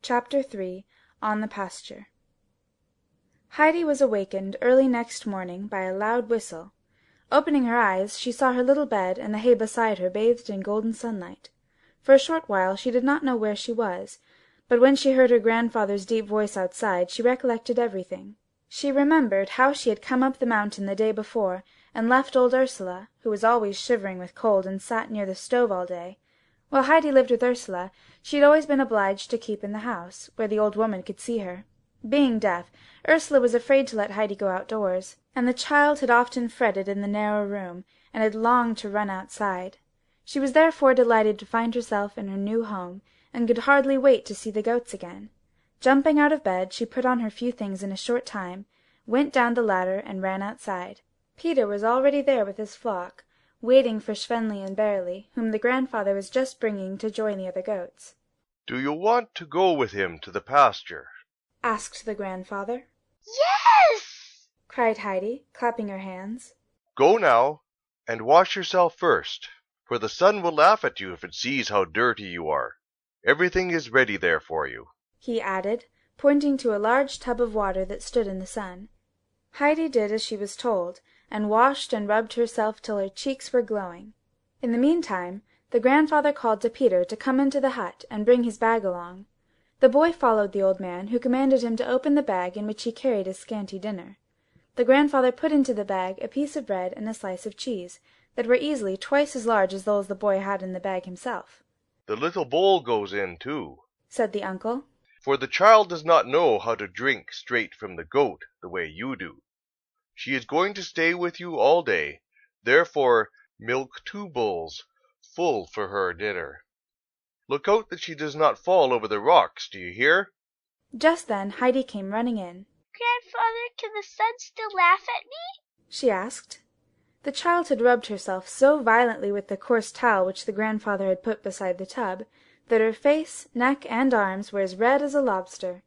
Chapter 3 On the Pasture. Heidi was awakened early next morning by a loud whistle. Opening her eyes, she saw her little bed and the hay beside her bathed in golden sunlight. For a short while she did not know where she was, but when she heard her grandfather's deep voice outside she recollected everything. She remembered how she had come up the mountain the day before and left old Ursula, who was always shivering with cold and sat near the stove all day. While Heidi lived with Ursula, she had always been obliged to keep in the house, where the old woman could see her. Being deaf, Ursula was afraid to let Heidi go outdoors, and the child had often fretted in the narrow room, and had longed to run outside. She was therefore delighted to find herself in her new home, and could hardly wait to see the goats again. Jumping out of bed, she put on her few things in a short time, went down the ladder, and ran outside. Peter was already there with his flock, waiting for Schwenli and Barley, whom the grandfather was just bringing to join the other goats. "Do you want to go with him to the pasture?" asked the grandfather. "Yes!" cried Heidi, clapping her hands. "Go now, and wash yourself first, for the sun will laugh at you if it sees how dirty you are. Everything is ready there for you," he added, pointing to a large tub of water that stood in the sun. Heidi did as she was told, and washed and rubbed herself till her cheeks were glowing. In the meantime the grandfather called to Peter to come into the hut and bring his bag along. The boy followed the old man, who commanded him to open the bag in which he carried his scanty dinner. The grandfather put into the bag a piece of bread and a slice of cheese, that were easily twice as large as those the boy had in the bag himself. "The little bowl goes in too," said the uncle, "for the child does not know how to drink straight from the goat the way you do. She is going to stay with you all day, therefore milk 2 bowls full for her dinner. Look out that she does not fall over the rocks, do you hear?" Just then Heidi came running in. "Grandfather, can the sun still laugh at me?" she asked. The child had rubbed herself so violently with the coarse towel which the grandfather had put beside the tub, that her face, neck, and arms were as red as a lobster.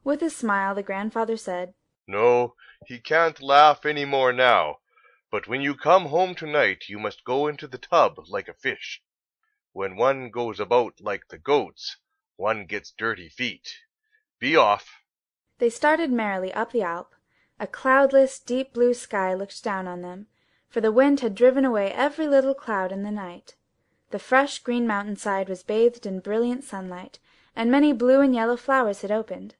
With a smile the grandfather said, "No, he can't laugh any more now, but when you come home tonight you must go into the tub like a fish. When one goes about like the goats, one gets dirty feet. Be off." They started merrily up the Alp. A cloudless, deep blue sky looked down on them, for the wind had driven away every little cloud in the night. The fresh green mountainside was bathed in brilliant sunlight, and many blue and yellow flowers had opened.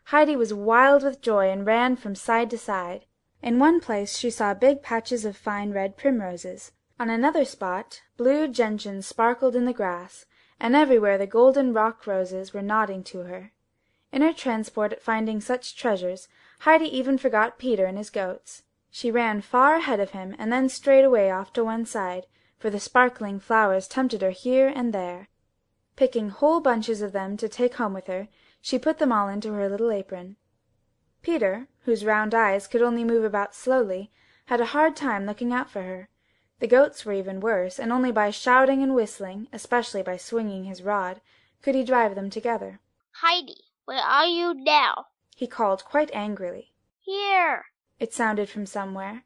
Heidi was wild with joy and ran from side to side. In one place she saw big patches of fine red primroses. On another spot blue gentians sparkled in the grass, and everywhere the golden rock roses were nodding to her. In her transport at finding such treasures, Heidi even forgot Peter and his goats. She ran far ahead of him and then strayed away off to one side, for the sparkling flowers tempted her here and there. Picking whole bunches of them to take home with her, she put them all into her little apron. Peter, whose round eyes could only move about slowly, had a hard time looking out for her. The goats were even worse, and only by shouting and whistling, especially by swinging his rod, could he drive them together. "Heidi, where are you now?" he called quite angrily. "Here," it sounded from somewhere.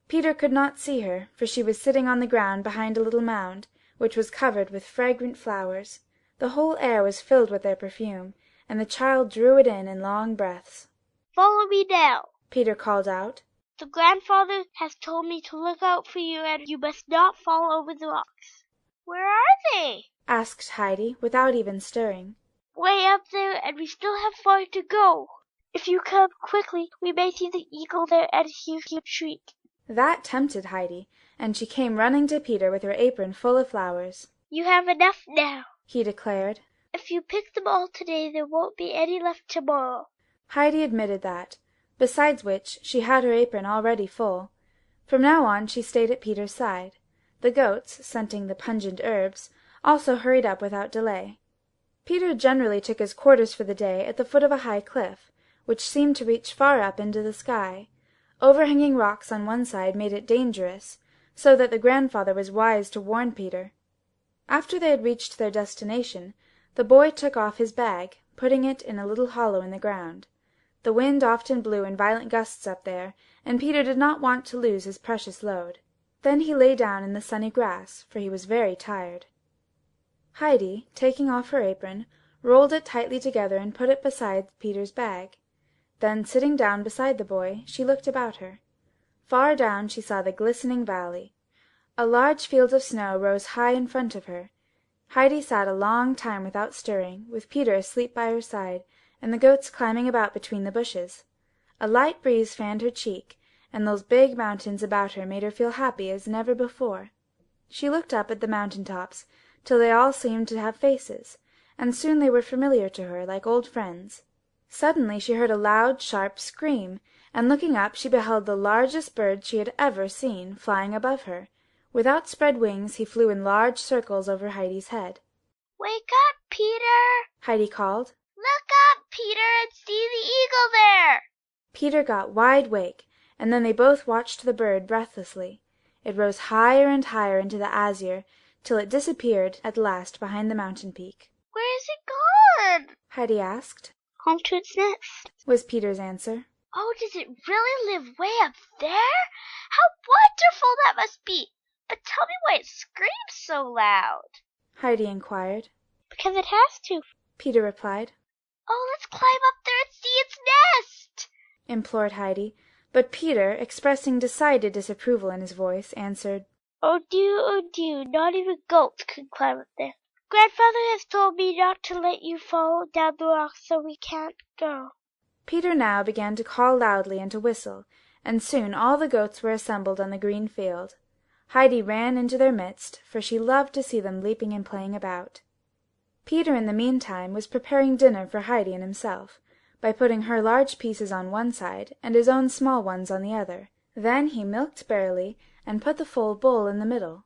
Peter could not see her, for she was sitting on the ground behind a little mound, which was covered with fragrant flowers. The whole air was filled with their perfume, and the child drew it in long breaths. "Follow me now," Peter called out. "The grandfather has told me to look out for you, and you must not fall over the rocks." "Where are they?" asked Heidi, without even stirring. "Way up there, and we still have far to go. If you come quickly, we may see the eagle there and hear him shriek." That tempted Heidi, and she came running to Peter with her apron full of flowers. "You have enough now," he declared. "If you pick them all today, there won't be any left tomorrow." Heidi admitted that, besides which she had her apron already full. From now on she stayed at Peter's side. The goats, scenting the pungent herbs, also hurried up without delay. Peter generally took his quarters for the day at the foot of a high cliff, which seemed to reach far up into the sky. Overhanging rocks on one side made it dangerous, so that the grandfather was wise to warn Peter. After they had reached their destination, the boy took off his bag, putting it in a little hollow in the ground. The wind often blew in violent gusts up there, and Peter did not want to lose his precious load. Then he lay down in the sunny grass, for he was very tired. Heidi, taking off her apron, rolled it tightly together and put it beside Peter's bag. Then, sitting down beside the boy, she looked about her. Far down she saw the glistening valley. A large field of snow rose high in front of her. Heidi sat a long time without stirring, with Peter asleep by her side, and the goats climbing about between the bushes. A light breeze fanned her cheek, and those big mountains about her made her feel happy as never before. She looked up at the mountain tops till they all seemed to have faces, and soon they were familiar to her, like old friends. Suddenly she heard a loud, sharp scream, and looking up she beheld the largest bird she had ever seen, flying above her. With outspread wings he flew in large circles over Heidi's head. "Wake up, Peter!" Heidi called. "Look up, Peter, and see the eagle there!" Peter got wide awake, and then they both watched the bird breathlessly. It rose higher and higher into the azure, till it disappeared at last behind the mountain peak. "Where is it gone?" Heidi asked. "Home to its nest," was Peter's answer. "Oh, does it really live way up there? How wonderful that must be! But tell me why it screams so loud." Heidi inquired. "Because it has to," Peter replied. "Oh, let's climb up there and see its nest," implored Heidi, but Peter, expressing decided disapproval in his voice, answered, oh do, not even goats can climb up there. Grandfather has told me not to let you fall down the rock, so we can't go." Peter now began to call loudly and to whistle, and soon all the goats were assembled on the green field. Heidi ran into their midst, for she loved to see them leaping and playing about. Peter in the meantime was preparing dinner for Heidi and himself, by putting her large pieces on one side and his own small ones on the other. Then he milked barely, and put the full bowl in the middle.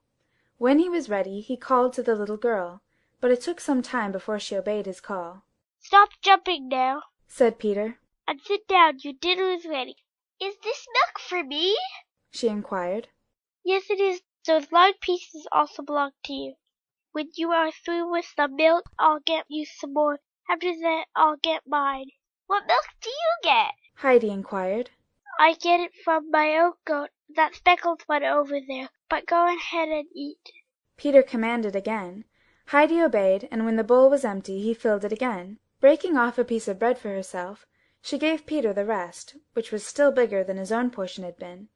When he was ready he called to the little girl, but it took some time before she obeyed his call. "Stop jumping now," said Peter. "and sit down. Your dinner is ready." "Is this milk for me?" she inquired. "Yes, it is. Those large pieces also belong to you. When you are through with the milk, I'll get you some more. After that, I'll get mine." "What milk do you get?" Heidi inquired. "I get it from my own goat, that speckled one over there. But go ahead and eat." Peter commanded again. Heidi obeyed, and when the bowl was empty he filled it again. Breaking off a piece of bread for herself, she gave Peter the rest, which was still bigger than his own portion had been.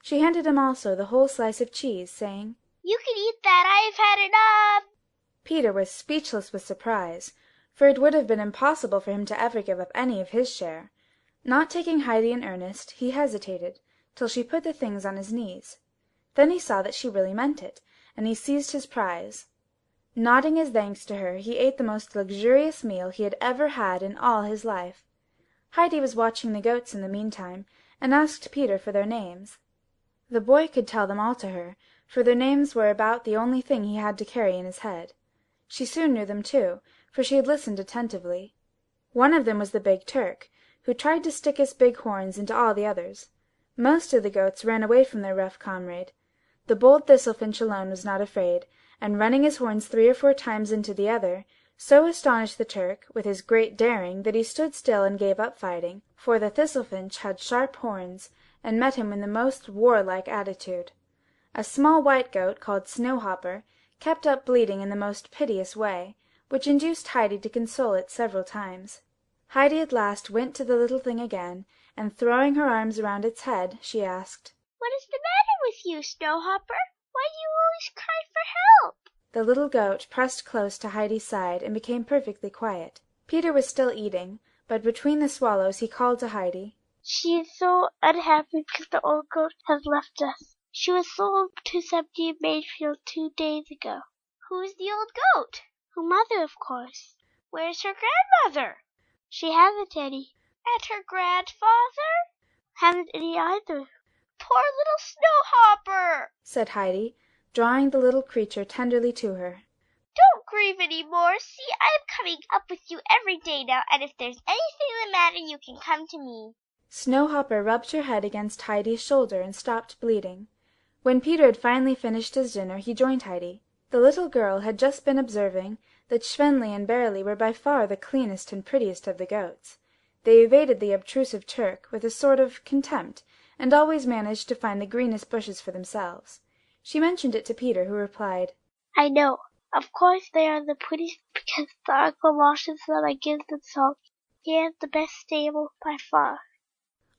She handed him also the whole slice of cheese, saying, "You can eat that. I've had enough." Peter was speechless with surprise, for it would have been impossible for him to ever give up any of his share. Not taking Heidi in earnest, he hesitated, till she put the things on his knees. Then he saw that she really meant it, and he seized his prize. Nodding his thanks to her, he ate the most luxurious meal he had ever had in all his life. Heidi was watching the goats in the meantime, and asked Peter for their names. The boy could tell them all to her, for their names were about the only thing he had to carry in his head. She soon knew them too, for she had listened attentively. One of them was the Big Turk, who tried to stick his big horns into all the others. Most of the goats ran away from their rough comrade. The bold Thistlefin alone was not afraid, and running his horns 3 or 4 times into the other, so astonished the Turk with his great daring that he stood still and gave up fighting, for the Thistlefin had sharp horns, and met him in the most warlike attitude. A small white goat, called Snowhopper, kept up bleating in the most piteous way, which induced Heidi to console it several times. Heidi at last went to the little thing again, and throwing her arms around its head, she asked, "What is the matter with you, Snowhopper? Why do you always cry for help?" The little goat pressed close to Heidi's side and became perfectly quiet. Peter was still eating, but between the swallows he called to Heidi. "She is so unhappy because the old goat has left us. She was sold to somebody in Mayfield 2 days ago." "Who is the old goat?" "Her mother, of course." "Where is her grandmother?" "She hasn't any." "And her grandfather?" "Hasn't any either." "Poor little Snowhopper!" said Heidi, drawing the little creature tenderly to her. "Don't grieve any more. See, I am coming up with you every day now, and if there's anything the matter you can come to me." Snowhopper rubbed her head against Heidi's shoulder and stopped bleeding. When Peter had finally finished his dinner he joined Heidi. The little girl had just been observing that Schwenli and Barely were by far the cleanest and prettiest of the goats. They evaded the obtrusive Turk with a sort of contempt, and always managed to find the greenest bushes for themselves. She mentioned it to Peter, who replied, "I know. Of course they are the prettiest because the uncle washes them and gives them salt. He has the best stable by far.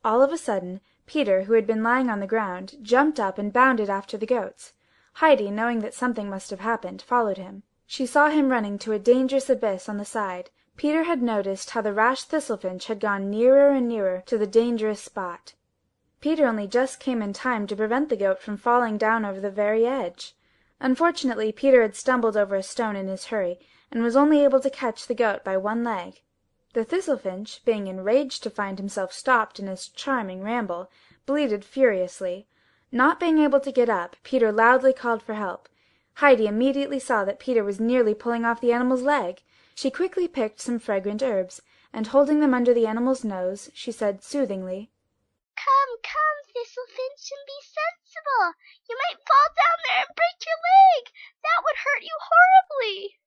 All of a sudden Peter, who had been lying on the ground, jumped up and bounded after the goats. Heidi, knowing that something must have happened, followed him. She saw him running to a dangerous abyss on the side. Peter had noticed how the rash thistle-finch had gone nearer and nearer to the dangerous spot. Peter only just came in time to prevent the goat from falling down over the very edge. Unfortunately Peter had stumbled over a stone in his hurry, and was only able to catch the goat by one leg. The thistle-finch, being enraged to find himself stopped in his charming ramble, bleated furiously. Not being able to get up, Peter loudly called for help. Heidi immediately saw that Peter was nearly pulling off the animal's leg. She quickly picked some fragrant herbs, and holding them under the animal's nose, she said soothingly, Come, Thistle-finch, and be sensible. You might fall down there and break your leg. That would hurt you horribly.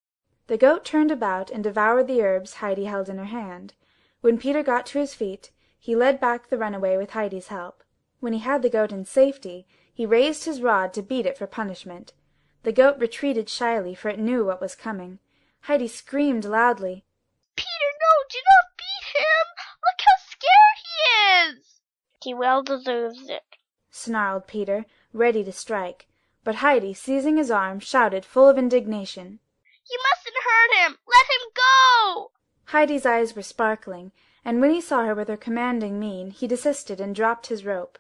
The goat turned about and devoured the herbs Heidi held in her hand. When Peter got to his feet, he led back the runaway with Heidi's help. When he had the goat in safety, he raised his rod to beat it for punishment. The goat retreated shyly, for it knew what was coming. Heidi screamed loudly, Peter, no, do not beat him. Look how scared he is. He well deserves it, snarled Peter, ready to strike. But Heidi, seizing his arm, shouted, full of indignation, You mustn't hurt him. Let him go. Heidi's eyes were sparkling, and when he saw her with her commanding mien, he desisted and dropped his rope.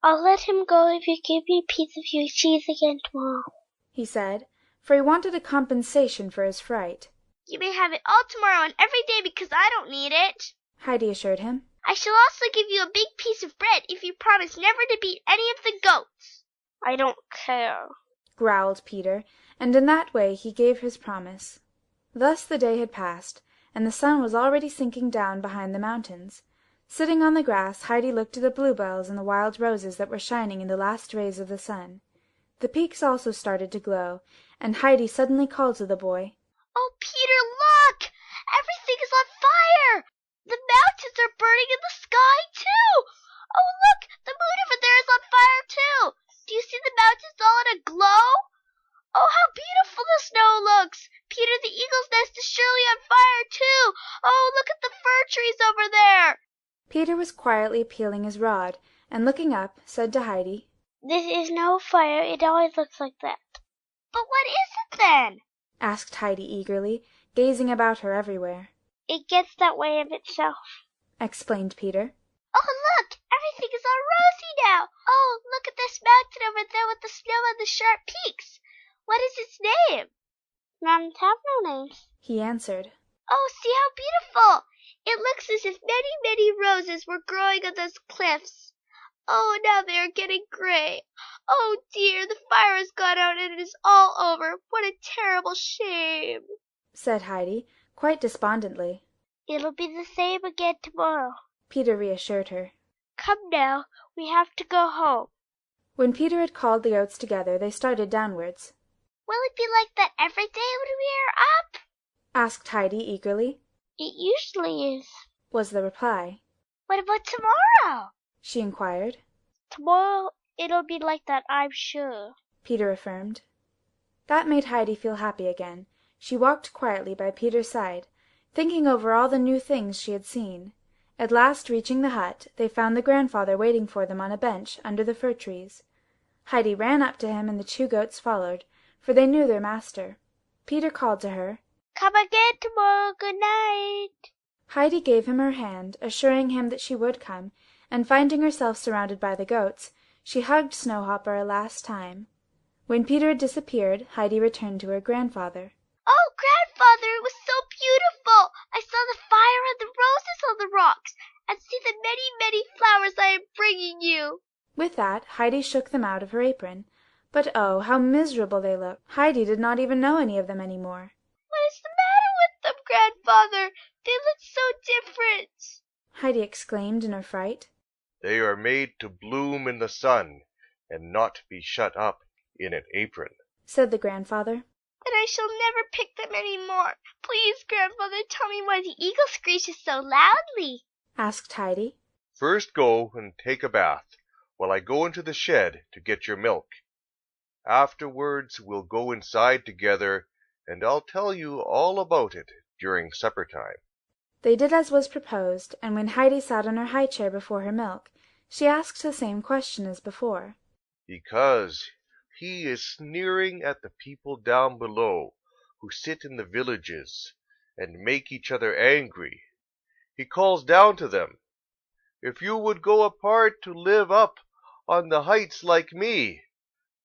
I'll let him go if you give me a piece of your cheese again tomorrow, he said, for he wanted a compensation for his fright. You may have it all tomorrow and every day because I don't need it, Heidi assured him. I shall also give you a big piece of bread if you promise never to beat any of the goats. I don't care, growled Peter, and in that way he gave his promise. Thus the day had passed, and the sun was already sinking down behind the mountains. Sitting on the grass, Heidi looked at the bluebells and the wild roses that were shining in the last rays of the sun. The peaks also started to glow, and Heidi suddenly called to the boy, Oh, Peter, look! Everything is on fire! The mountains are burning in the sky, too! Oh, look! The moon over there is on fire, too! Do you see the mountains all in a glow? Oh, how beautiful the snow looks! Peter, the eagle's nest is surely on fire, too! Oh, look at the fir trees over there! Peter was quietly peeling his rod, and looking up, said to Heidi, This is no fire, it always looks like that. But what is it then? asked Heidi eagerly, gazing about her everywhere. It gets that way of itself, explained Peter. Oh, look! Everything is all rosy now! Oh, look at this mountain over there with the snow and the sharp peaks! What is its name? Mountains have no names, he answered. Oh, see how beautiful! It looks as if many, many roses were growing on those cliffs. Oh, now they are getting gray. Oh, dear, the fire has gone out and it is all over. What a terrible shame, said Heidi, quite despondently. It'll be the same again tomorrow, Peter reassured her. Come now, we have to go home. When Peter had called the goats together, they started downwards. Will it be like that every day when we are up? asked Heidi eagerly. It usually is, was the reply. What about tomorrow? she inquired. Tomorrow it'll be like that, I'm sure, Peter affirmed. That made Heidi feel happy again. She walked quietly by Peter's side, thinking over all the new things she had seen. At last, reaching the hut, they found the grandfather waiting for them on a bench under the fir trees. Heidi ran up to him, and the two goats followed, for they knew their master. Peter called to her, Come again tomorrow, good night. Heidi gave him her hand, assuring him that she would come, and finding herself surrounded by the goats, she hugged Snowhopper a last time. When Peter had disappeared, Heidi returned to her grandfather. Oh, Grandfather, it was so beautiful! I saw the fire and the roses on the rocks, and see the many, many flowers I am bringing you. With that, Heidi shook them out of her apron. But oh, how miserable they looked! Heidi did not even know any of them any more. What is the matter with them, Grandfather? They look so different. Heidi exclaimed in her fright. They are made to bloom in the sun, and not be shut up in an apron, said the grandfather. But I shall never pick them any more. Please, Grandfather, tell me why the eagle screeches so loudly, asked Heidi. First go and take a bath, while I go into the shed to get your milk. Afterwards we'll go inside together and I'll tell you all about it during supper time." They did as was proposed, and when Heidi sat on her high chair before her milk, she asked the same question as before. "Because he is sneering at the people down below who sit in the villages and make each other angry. He calls down to them, 'If you would go apart to live up on the heights like me,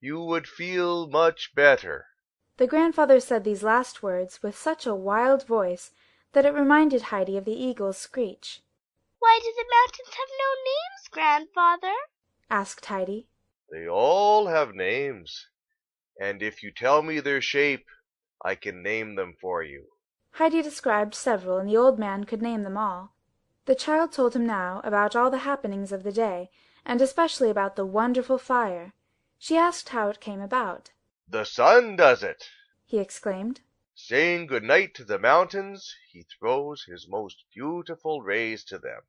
you would feel much better.'" The grandfather said these last words with such a wild voice that it reminded Heidi of the eagle's screech. Why do the mountains have no names, grandfather? Asked Heidi. "They all have names, and if you tell me their shape, I can name them for you." Heidi described several, and the old man could name them all. The child told him now about all the happenings of the day, and especially about the wonderful fire. She asked how it came about. "The sun does it," he exclaimed. "Saying good night to the mountains, he throws his most beautiful rays to them,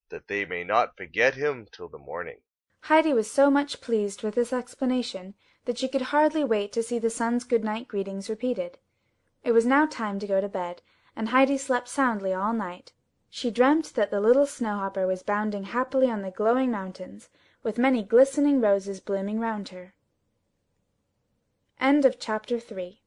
that they may not forget him till the morning." Heidi was so much pleased with this explanation that she could hardly wait to see the sun's good-night greetings repeated. It was now time to go to bed, and Heidi slept soundly all night. She dreamt that the little snowhopper was bounding happily on the glowing mountains, with many glistening roses blooming round her. End of Chapter 3.